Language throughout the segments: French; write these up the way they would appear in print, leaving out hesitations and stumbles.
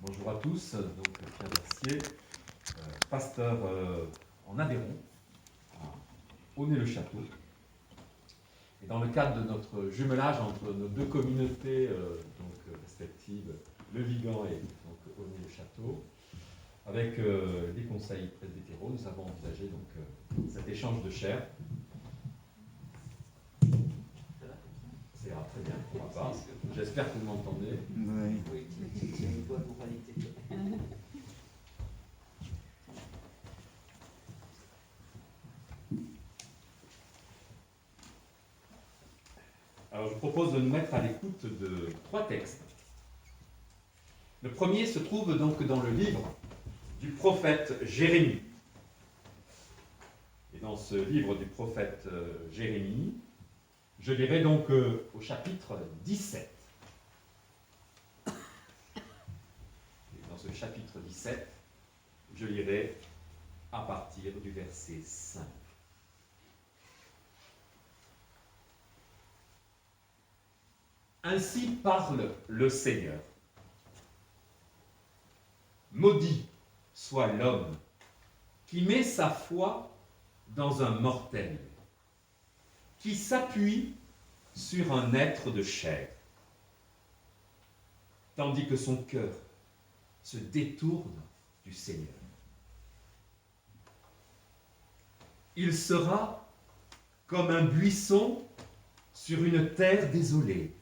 Bonjour à tous, donc Pierre Mercier, pasteur en Aveyron, à Aulnay-le-Château. Et dans le cadre de notre jumelage entre nos deux communautés respectives, Le Vigan et Aulnay-le-Château, avec les conseils presbytéraux, nous avons envisagé cet échange de chair. C'est très bien, on va pas. J'espère que vous m'entendez. Oui. Alors je vous propose de nous mettre à l'écoute de 3 textes. Le premier se trouve donc dans le livre du prophète Jérémie. Et dans ce livre du prophète Jérémie, je lirai donc au chapitre 17. Et dans ce chapitre 17, je lirai à partir du verset 5. Ainsi parle le Seigneur. Maudit soit l'homme qui met sa foi dans un mortel, qui s'appuie sur un être de chair, tandis que son cœur se détourne du Seigneur. Il sera comme un buisson sur une terre désolée.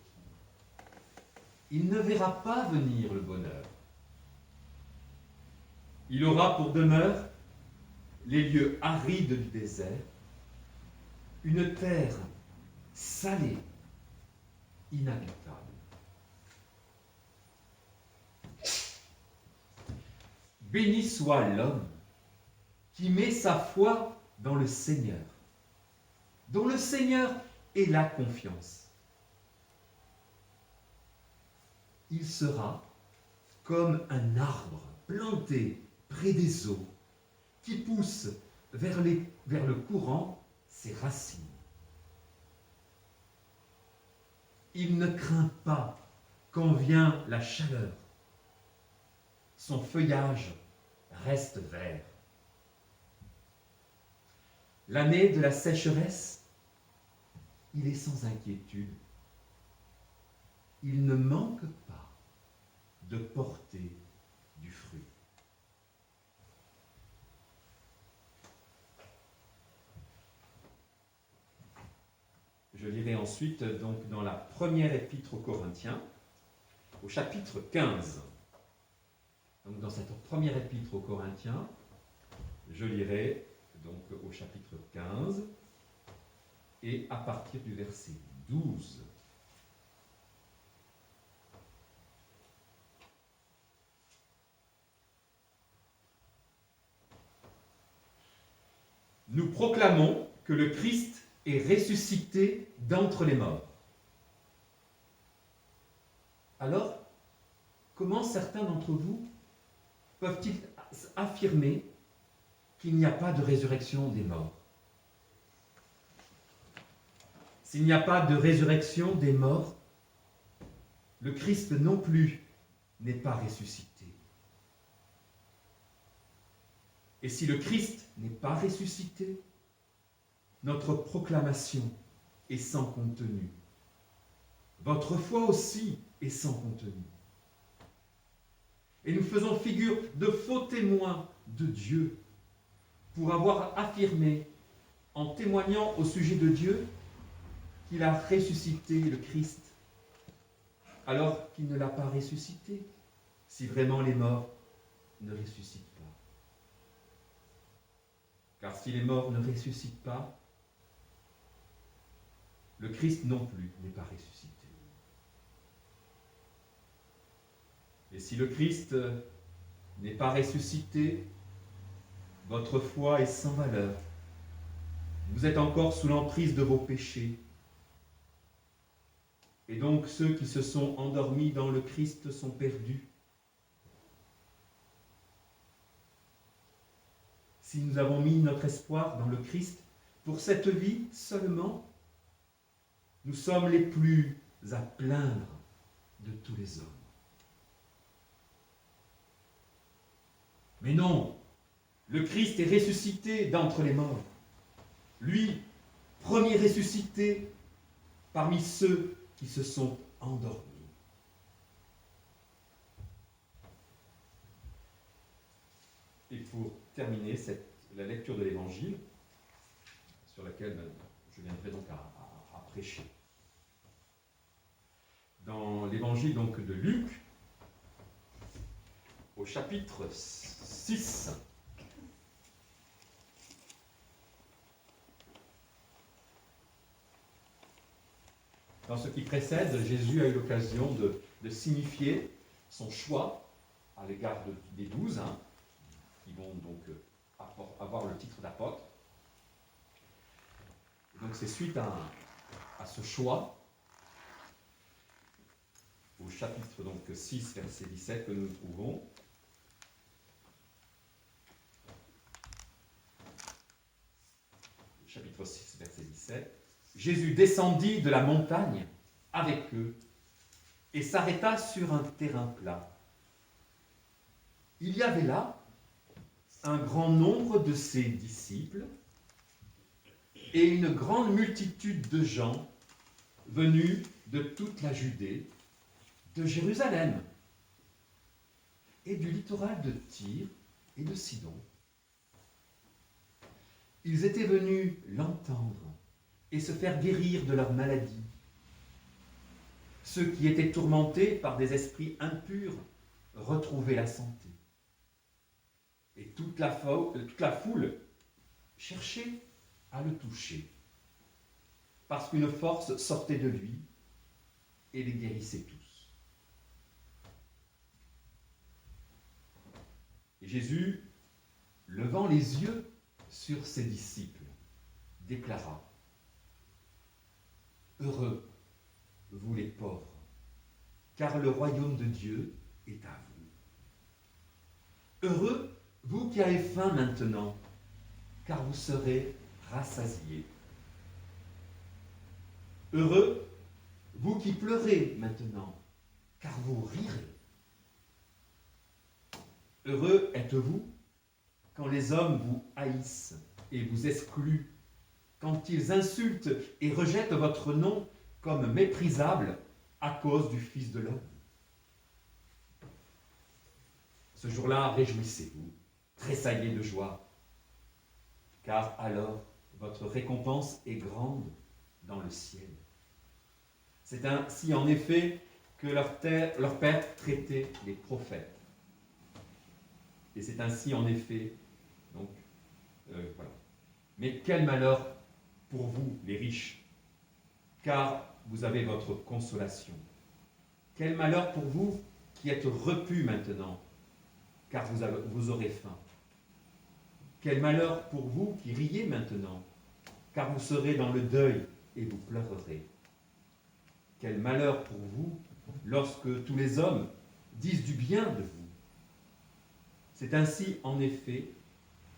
Il ne verra pas venir le bonheur. Il aura pour demeure les lieux arides du désert, une terre salée, inhabitable. Béni soit l'homme qui met sa foi dans le Seigneur, dont le Seigneur est la confiance. Il sera comme un arbre planté près des eaux, qui pousse vers le courant ses racines. Il ne craint pas quand vient la chaleur. Son feuillage reste vert. L'année de la sécheresse, il est sans inquiétude. Il ne manque pas de porter du fruit. Je lirai ensuite donc dans la première épître aux Corinthiens, au chapitre 15. Donc dans cette première épître aux Corinthiens, je lirai donc au chapitre 15 et à partir du verset 12. Nous proclamons que le Christ est ressuscité d'entre les morts. Alors, comment certains d'entre vous peuvent-ils affirmer qu'il n'y a pas de résurrection des morts? S'il n'y a pas de résurrection des morts, le Christ non plus n'est pas ressuscité. Et si le Christ n'est pas ressuscité, notre proclamation est sans contenu. Votre foi aussi est sans contenu. Et nous faisons figure de faux témoins de Dieu pour avoir affirmé, en témoignant au sujet de Dieu, qu'il a ressuscité le Christ, alors qu'il ne l'a pas ressuscité, si vraiment les morts ne ressuscitent pas. Car si les morts ne ressuscitent pas, le Christ non plus n'est pas ressuscité. Et si le Christ n'est pas ressuscité, votre foi est sans valeur. Vous êtes encore sous l'emprise de vos péchés. Et donc ceux qui se sont endormis dans le Christ sont perdus. Si nous avons mis notre espoir dans le Christ pour cette vie seulement, nous sommes les plus à plaindre de tous les hommes. Mais non, le Christ est ressuscité d'entre les morts. Lui, premier ressuscité parmi ceux qui se sont endormis. Et pour terminer la lecture de l'Évangile, sur laquelle je viendrai donc à prêcher. Dans l'Évangile donc de Luc, au chapitre 6, dans ce qui précède, Jésus a eu l'occasion de signifier son choix à l'égard des 12, qui vont donc avoir le titre d'apôtre. Donc c'est suite à ce choix, au chapitre donc 6, verset 17, que nous nous trouvons. Chapitre 6, verset 17. Jésus descendit de la montagne avec eux et s'arrêta sur un terrain plat. Il y avait là un grand nombre de ses disciples et une grande multitude de gens venus de toute la Judée, de Jérusalem et du littoral de Tyr et de Sidon. Ils étaient venus l'entendre et se faire guérir de leur maladie. Ceux qui étaient tourmentés par des esprits impurs retrouvaient la santé. Et toute la foule cherchait à le toucher, parce qu'une force sortait de lui et les guérissait tous. Et Jésus, levant les yeux sur ses disciples, déclara : Heureux, vous les pauvres, car le royaume de Dieu est à vous. Heureux, vous qui avez faim maintenant, car vous serez rassasiés. Heureux, vous qui pleurez maintenant, car vous rirez. Heureux êtes-vous quand les hommes vous haïssent et vous excluent, quand ils insultent et rejettent votre nom comme méprisable à cause du Fils de l'homme. Ce jour-là, réjouissez-vous, tressaillez de joie, car alors votre récompense est grande dans le ciel. C'est ainsi en effet que leur père traitait les prophètes. Et c'est ainsi en effet, donc, voilà. Mais quel malheur pour vous, les riches, car vous avez votre consolation. Quel malheur pour vous qui êtes repus maintenant, car vous aurez faim. Quel malheur pour vous qui riez maintenant, car vous serez dans le deuil et vous pleurerez. Quel malheur pour vous lorsque tous les hommes disent du bien de vous. C'est ainsi, en effet,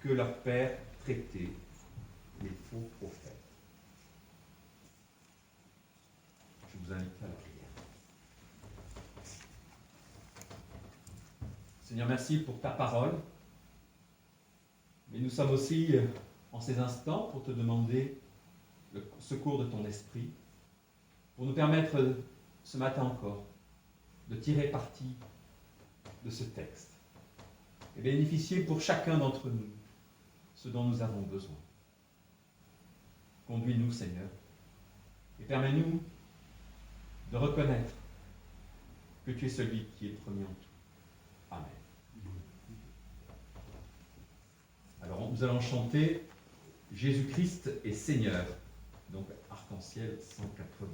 que leur père traitait les faux prophètes. Je vous invite à la prière. Seigneur, merci pour ta parole. Mais nous sommes aussi en ces instants pour te demander le secours de ton esprit, pour nous permettre ce matin encore de tirer parti de ce texte et bénéficier pour chacun d'entre nous ce dont nous avons besoin. Conduis-nous, Seigneur, et permets-nous de reconnaître que tu es celui qui est premier en tout. Amen. Alors, nous allons chanter Jésus-Christ est Seigneur, donc Arc-en-Ciel 183.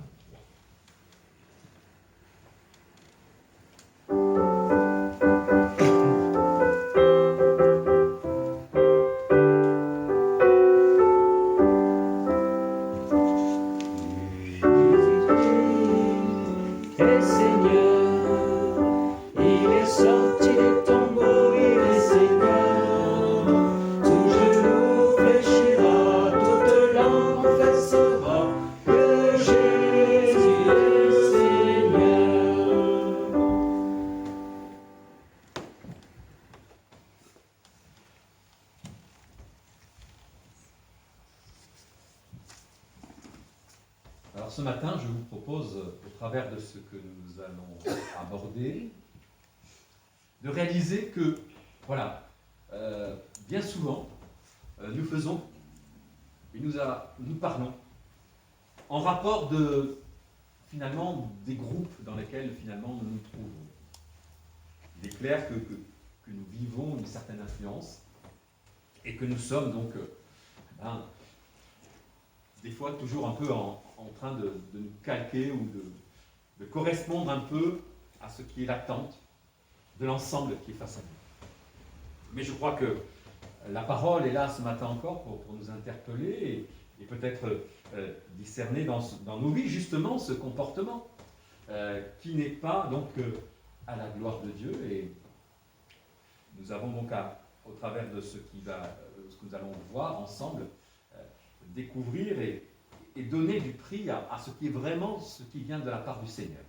Jésus ce matin, je vous propose, au travers de ce que nous allons aborder, de réaliser que, voilà, bien souvent, nous faisons et nous parlons en rapport finalement, des groupes dans lesquels finalement nous nous trouvons. Il est clair que nous vivons une certaine influence et que nous sommes donc des fois toujours un peu en train de nous calquer ou de correspondre un peu à ce qui est l'attente de l'ensemble qui est face à nous. Mais je crois que la parole est là ce matin encore pour nous interpeller et peut-être discerner dans nos vies justement ce comportement qui n'est pas donc à la gloire de Dieu. Et nous avons donc au travers de ce que nous allons voir ensemble, découvrir et donner du prix à ce qui est vraiment ce qui vient de la part du Seigneur.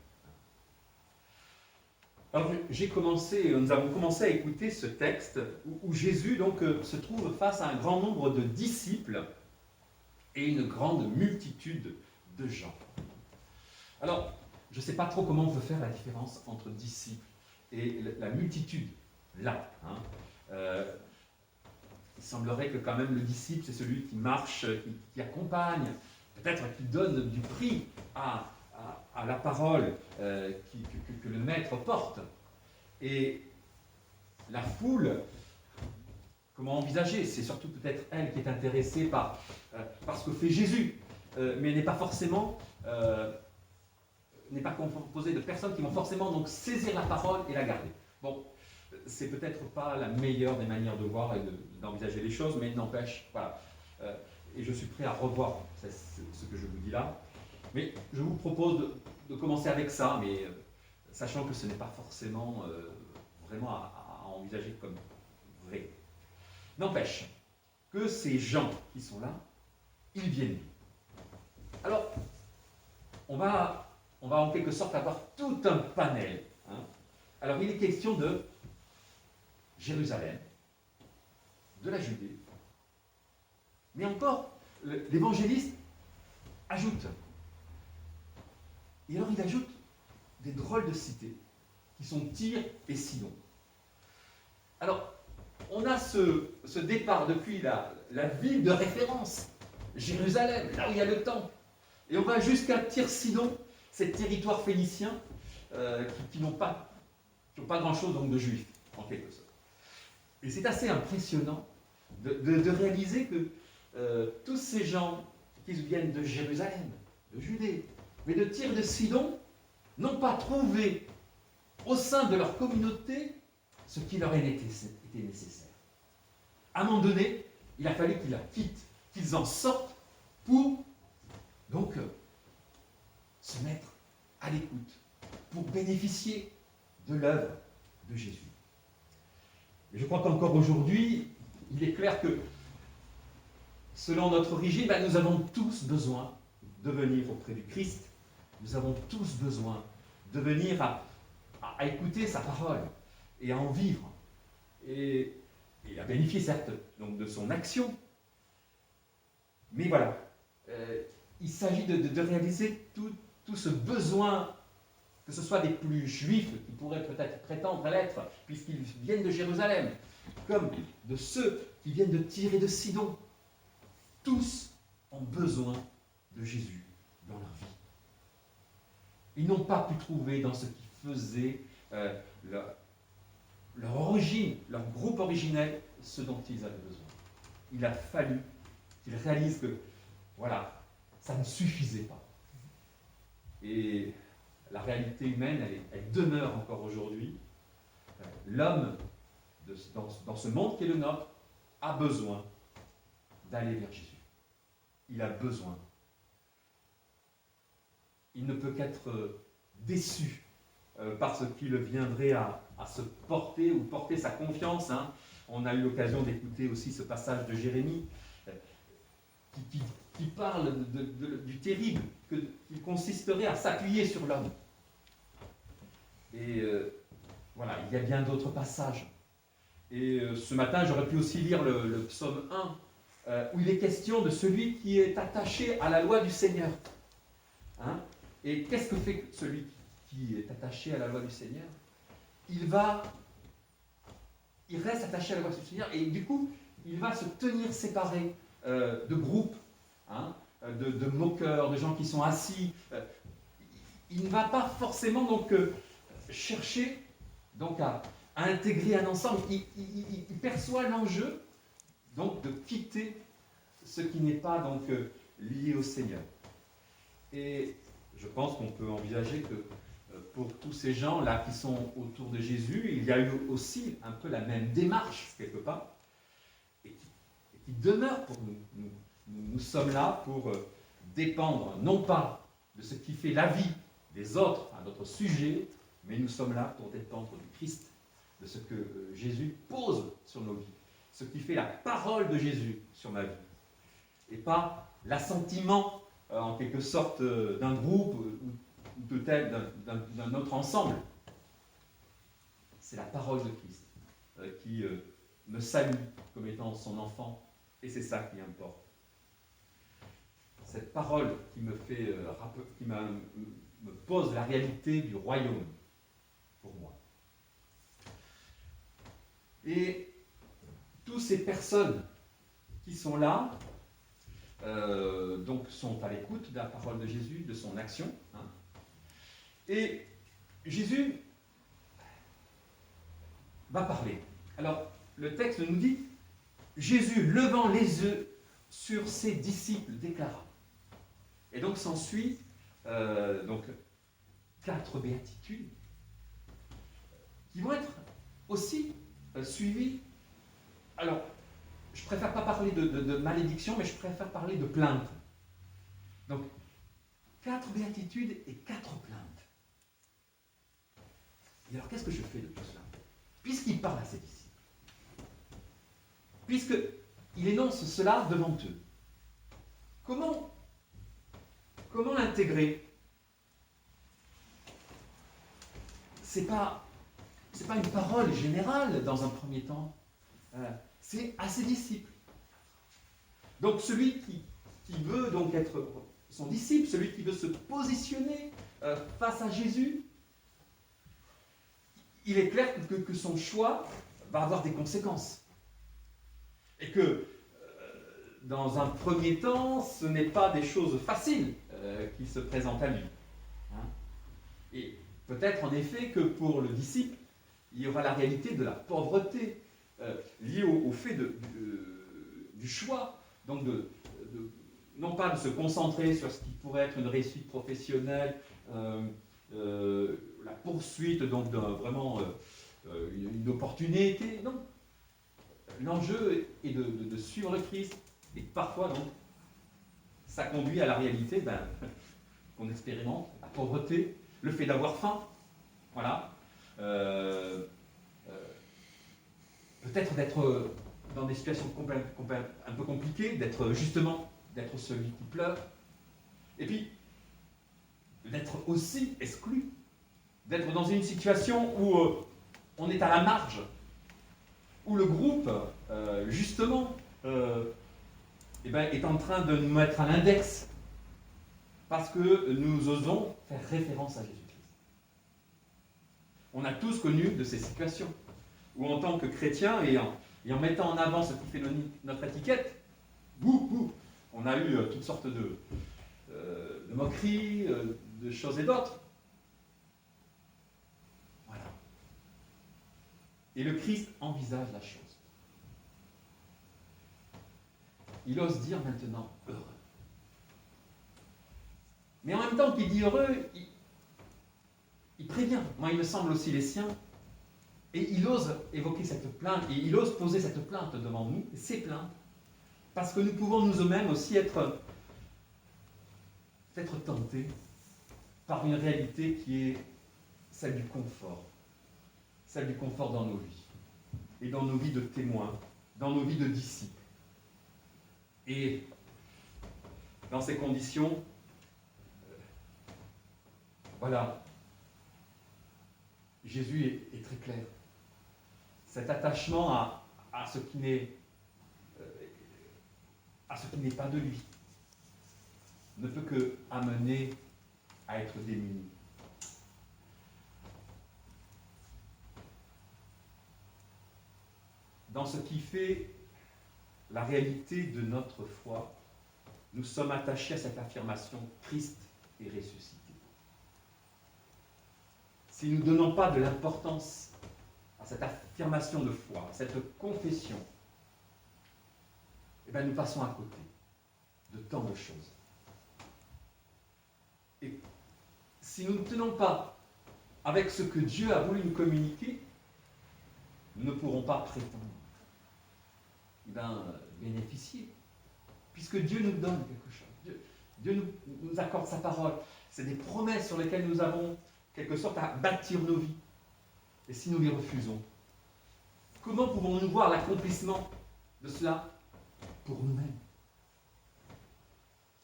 Alors nous avons commencé à écouter ce texte où Jésus donc se trouve face à un grand nombre de disciples et une grande multitude de gens. Alors, je ne sais pas trop comment on peut faire la différence entre disciples et la multitude, là. Il semblerait que quand même le disciple, c'est celui qui marche, qui accompagne, peut-être qui donne du prix à la parole que le maître porte. Et la foule, comment envisager? C'est surtout peut-être elle qui est intéressée par ce que fait Jésus, mais n'est pas composée de personnes qui vont forcément donc saisir la parole et la garder. Bon, c'est peut-être pas la meilleure des manières de voir et d'envisager les choses, mais n'empêche, voilà. Et je suis prêt à revoir ce que je vous dis là. Mais je vous propose de commencer avec ça, mais sachant que ce n'est pas forcément vraiment à envisager comme vrai. N'empêche que ces gens qui sont là, ils viennent. Alors, on va en quelque sorte avoir tout un panel. Alors, il est question de Jérusalem, de la Judée. Mais encore, l'évangéliste ajoute. Et alors, il ajoute des drôles de cités, qui sont Tyr et Sidon. Alors, on a ce départ depuis la ville de référence, Jérusalem, là où il y a le temple. Et on va jusqu'à Tyr-Sidon, ces territoires phéniciens qui n'ont pas grand-chose donc de juifs, en quelque sorte. Et c'est assez impressionnant de réaliser que tous ces gens qui viennent de Jérusalem, de Judée, mais de Tyr et de Sidon, n'ont pas trouvé au sein de leur communauté ce qui leur était nécessaire. À un moment donné, il a fallu qu'ils la quittent, qu'ils en sortent pour donc se mettre à l'écoute, pour bénéficier de l'œuvre de Jésus. Et je crois qu'encore aujourd'hui, il est clair que selon notre origine, nous avons tous besoin de venir auprès du Christ. Nous avons tous besoin de venir à écouter sa parole et à en vivre. Et à bénéficier, certes, donc de son action. Mais voilà, il s'agit de réaliser tout ce besoin, que ce soit des plus juifs qui pourraient peut-être prétendre à l'être, puisqu'ils viennent de Jérusalem, comme de ceux qui viennent de Tyr et de Sidon. Tous ont besoin de Jésus dans leur vie. Ils n'ont pas pu trouver dans ce qui faisait leur origine, leur groupe originel, ce dont ils avaient besoin. Il a fallu qu'ils réalisent que, voilà, ça ne suffisait pas. Et la réalité humaine, elle demeure encore aujourd'hui. L'homme, dans ce monde qui est le nôtre, a besoin d'aller vers Jésus. Il a besoin. Il ne peut qu'être déçu par ce qu'il viendrait à se porter ou porter sa confiance. On a eu l'occasion d'écouter aussi ce passage de Jérémie qui parle du terrible qu'il consisterait à s'appuyer sur l'homme. Et voilà, il y a bien d'autres passages. Et ce matin, j'aurais pu aussi lire le psaume 1, où il est question de celui qui est attaché à la loi du Seigneur. Hein? Et qu'est-ce que fait celui qui est attaché à la loi du Seigneur? Il reste attaché à la loi du Seigneur et du coup, il va se tenir séparé de groupes, hein, de moqueurs, de gens qui sont assis. Il ne va pas forcément donc chercher donc à intégrer un ensemble. Il perçoit l'enjeu donc de quitter ce qui n'est pas donc lié au Seigneur. Et je pense qu'on peut envisager que pour tous ces gens-là qui sont autour de Jésus, il y a eu aussi un peu la même démarche, quelque part, et qui demeure pour nous. Nous sommes là pour dépendre, non pas de ce qui fait la vie des autres à notre sujet, mais nous sommes là pour dépendre du Christ, de ce que Jésus pose sur nos vies, ce qui fait la parole de Jésus sur ma vie, et pas l'assentiment, en quelque sorte, d'un groupe ou peut-être d'un autre ensemble. C'est la parole de Christ qui me salue comme étant son enfant, et c'est ça qui importe. Cette parole qui me fait, me pose la réalité du royaume pour moi. Et toutes ces personnes qui sont là, donc sont à l'écoute de la parole de Jésus, de son action. Hein. Et Jésus va parler. Alors, le texte nous dit, Jésus, levant les yeux sur ses disciples, déclara. Et donc s'ensuit donc 4 béatitudes qui vont être aussi suivies. Alors, je ne préfère pas parler de malédiction, mais je préfère parler de plainte. Donc, 4 béatitudes et 4 plaintes. Et alors, qu'est-ce que je fais de tout cela? Puisqu'il parle à ses disciples, puisqu'il énonce cela devant eux, comment l'intégrer? C'est pas une parole générale dans un premier temps. C'est à ses disciples. Donc celui qui veut donc être son disciple, celui qui veut se positionner face à Jésus, il est clair que son choix va avoir des conséquences. Et que dans un premier temps, ce n'est pas des choses faciles qui se présentent à lui. Hein? Et peut-être en effet que pour le disciple, il y aura la réalité de la pauvreté liée au fait du choix, donc non pas de se concentrer sur ce qui pourrait être une réussite professionnelle, la poursuite donc vraiment une opportunité, non. L'enjeu est de suivre le Christ, et parfois donc ça conduit à la réalité qu'on expérimente, la pauvreté, le fait d'avoir faim, voilà. Peut-être d'être dans des situations un peu compliquées, d'être celui qui pleure, et puis d'être aussi exclu, d'être dans une situation où on est à la marge, où le groupe, justement, est en train de nous mettre à l'index, parce que nous osons faire référence à Jésus-Christ. On a tous connu de ces situations, où en tant que chrétien, et en mettant en avant ce qui fait notre étiquette, on a eu toutes sortes de moqueries, de choses et d'autres. Voilà. Et le Christ envisage la chose. Il ose dire maintenant heureux. Mais en même temps qu'il dit heureux, il prévient. Moi, il me semble aussi les siens. Et il ose évoquer cette plainte, et il ose poser cette plainte devant nous, ces plaintes, parce que nous pouvons nous-mêmes aussi être tentés par une réalité qui est celle du confort dans nos vies, et dans nos vies de témoins, dans nos vies de disciples. Et dans ces conditions, voilà, Jésus est très clair. Cet attachement à ce qui n'est pas de lui ne peut que amener à être démunis. Dans ce qui fait la réalité de notre foi, nous sommes attachés à cette affirmation: Christ est ressuscité. Si nous ne donnons pas de l'importance à cette affirmation de foi, à cette confession, eh bien nous passons à côté de tant de choses. Et si nous ne tenons pas avec ce que Dieu a voulu nous communiquer, nous ne pourrons pas prétendre bénéficier, puisque Dieu nous donne quelque chose. Dieu nous accorde sa parole. C'est des promesses sur lesquelles nous avons, quelque sorte, à bâtir nos vies. Et si nous les refusons, comment pouvons-nous voir l'accomplissement de cela pour nous-mêmes,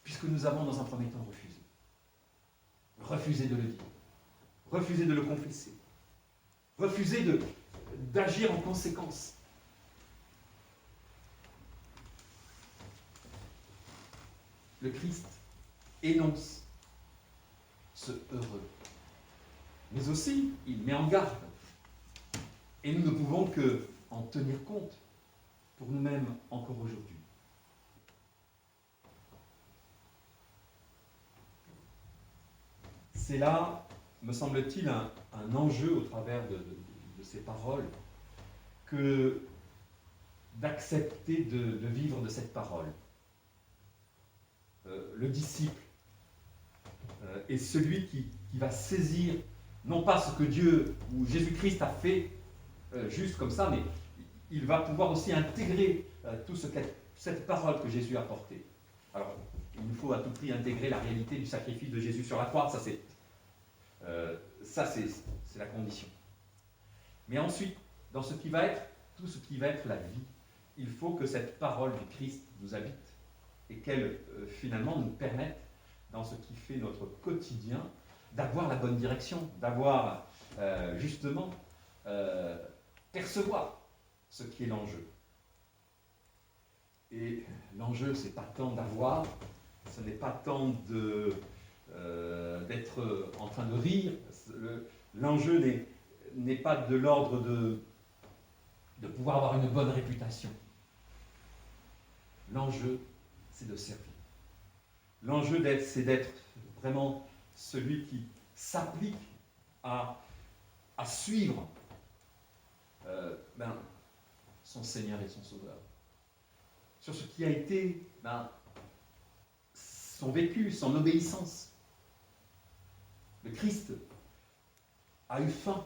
puisque nous avons dans un premier temps refusé. Refusé de le dire, refusé de le confesser, refusé d'agir en conséquence. Le Christ énonce ce heureux, mais aussi il met en garde. Et nous ne pouvons que en tenir compte pour nous-mêmes encore aujourd'hui. C'est là, me semble-t-il, un enjeu au travers de ces paroles, que d'accepter de vivre de cette parole. Le disciple est celui qui va saisir, non pas ce que Dieu ou Jésus-Christ a fait juste comme ça, mais il va pouvoir aussi intégrer cette parole que Jésus a portée. Alors, il nous faut à tout prix intégrer la réalité du sacrifice de Jésus sur la croix, ça c'est la condition. Mais ensuite, dans ce qui va être, tout ce qui va être la vie, il faut que cette parole du Christ nous habite et qu'elle finalement nous permette, dans ce qui fait notre quotidien, d'avoir la bonne direction, d'avoir justement percevoir ce qui est l'enjeu. Et l'enjeu, c'est pas tant d'avoir, ce n'est pas tant d'être en train de rire. L'enjeu n'est pas de l'ordre de pouvoir avoir une bonne réputation. L'enjeu, c'est de servir. L'enjeu, c'est d'être vraiment celui qui s'applique à suivre son Seigneur et son Sauveur. Sur ce qui a été son vécu, son obéissance. Le Christ a eu faim.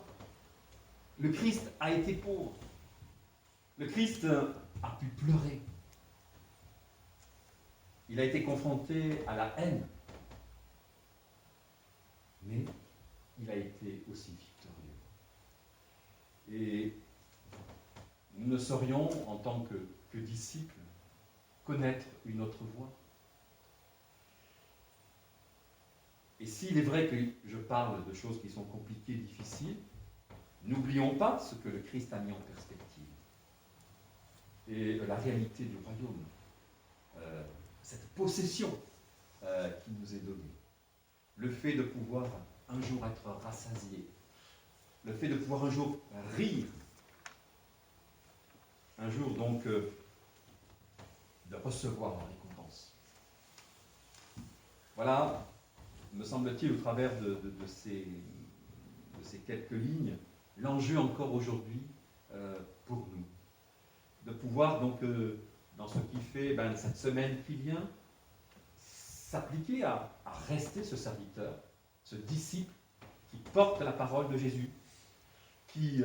Le Christ a été pauvre. Le Christ a pu pleurer. Il a été confronté à la haine. Mais il a été aussi victorieux. Et nous ne saurions, en tant que disciples, connaître une autre voie. Et s'il est vrai que je parle de choses qui sont compliquées, difficiles, n'oublions pas ce que le Christ a mis en perspective. Et la réalité du royaume, cette possession qui nous est donnée. Le fait de pouvoir un jour être rassasié, le fait de pouvoir un jour rire, un jour donc de recevoir la récompense. Voilà, me semble-t-il, au travers de ces quelques lignes, l'enjeu encore aujourd'hui pour nous. De pouvoir donc, dans ce qui fait cette semaine qui vient, s'appliquer à rester ce serviteur, ce disciple qui porte la parole de Jésus, qui,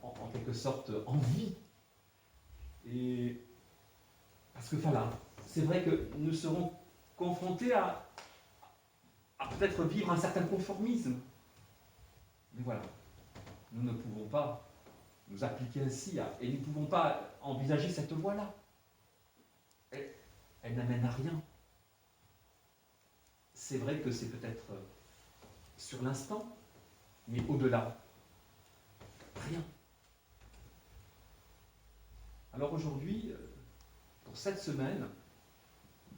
en quelque sorte, en vit. Et parce que voilà, c'est vrai que nous serons confrontés à peut-être vivre un certain conformisme. Mais voilà, nous ne pouvons pas nous appliquer ainsi et nous ne pouvons pas envisager cette voie-là. Elle n'amène à rien. C'est vrai que c'est peut-être sur l'instant, mais au-delà, rien. Alors aujourd'hui, pour cette semaine,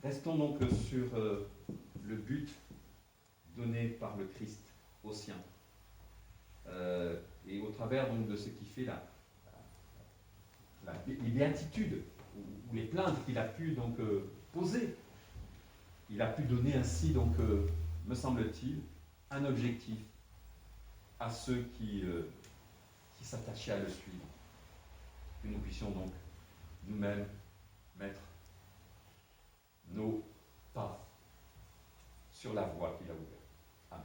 restons donc sur le but donné par le Christ aux siens. Et au travers donc de ce qui fait les béatitudes ou les plaintes qu'il a pu donc poser, il a pu donner ainsi donc, me semble-t-il, un objectif à ceux qui s'attachaient à le suivre. Que nous puissions donc nous-mêmes mettre nos pas sur la voie qu'il a ouverte. Amen.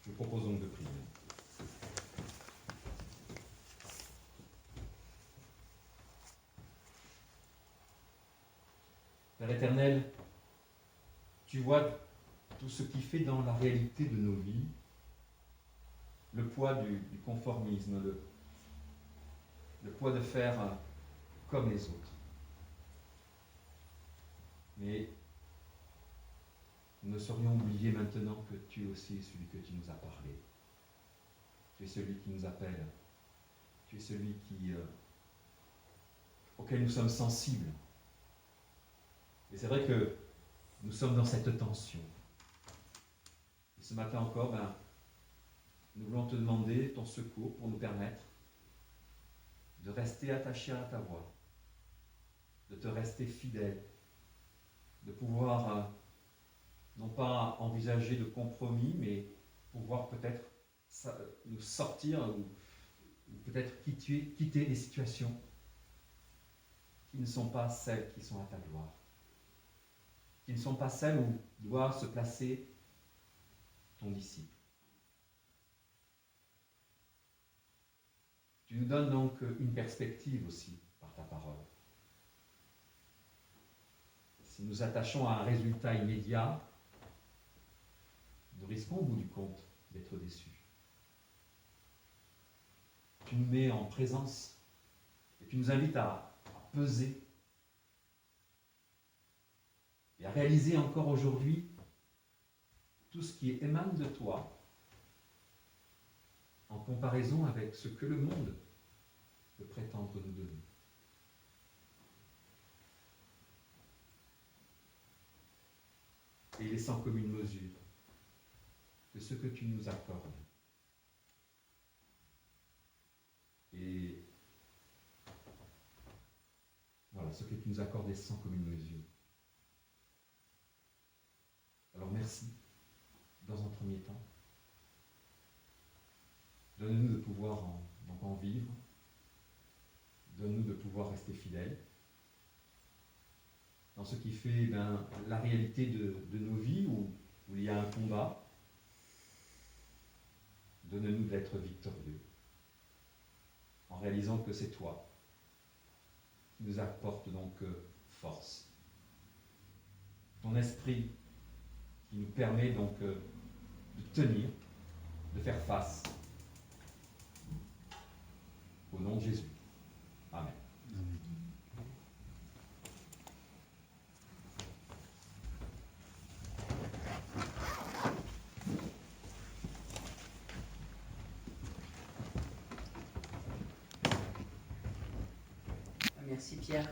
Je vous propose donc de prier. Père éternel, tu vois tout ce qui fait dans la réalité de nos vies le poids du conformisme, le poids de faire comme les autres. Mais nous ne saurions oublier maintenant que tu aussi es celui que tu nous as parlé. Tu es celui qui nous appelle. Tu es celui auquel nous sommes sensibles. Et c'est vrai que nous sommes dans cette tension. Et ce matin encore, nous voulons te demander ton secours pour nous permettre de rester attachés à ta voix, de te rester fidèle, de pouvoir non pas envisager de compromis, mais pouvoir peut-être nous sortir ou peut-être quitter des situations qui ne sont pas celles qui sont à ta gloire, qui ne sont pas celles où doit se placer ton disciple. Tu nous donnes donc une perspective aussi par ta parole. Si nous attachons à un résultat immédiat, nous risquons au bout du compte d'être déçus. Tu nous mets en présence et tu nous invites à peser et à réaliser encore aujourd'hui tout ce qui émane de toi en comparaison avec ce que le monde peut prétendre nous donner. Et il est sans commune mesure que ce que tu nous accordes. Et voilà, ce que tu nous accordes est sans commune mesure. Alors merci, dans un premier temps. Donne-nous de pouvoir en vivre. Donne-nous de pouvoir rester fidèles dans ce qui fait la réalité de nos vies où il y a un combat. Donne-nous d'être victorieux en réalisant que c'est toi qui nous apporte donc force. Ton esprit qui nous permet donc de tenir, de faire face. Au nom de Jésus. Amen. Merci Pierre.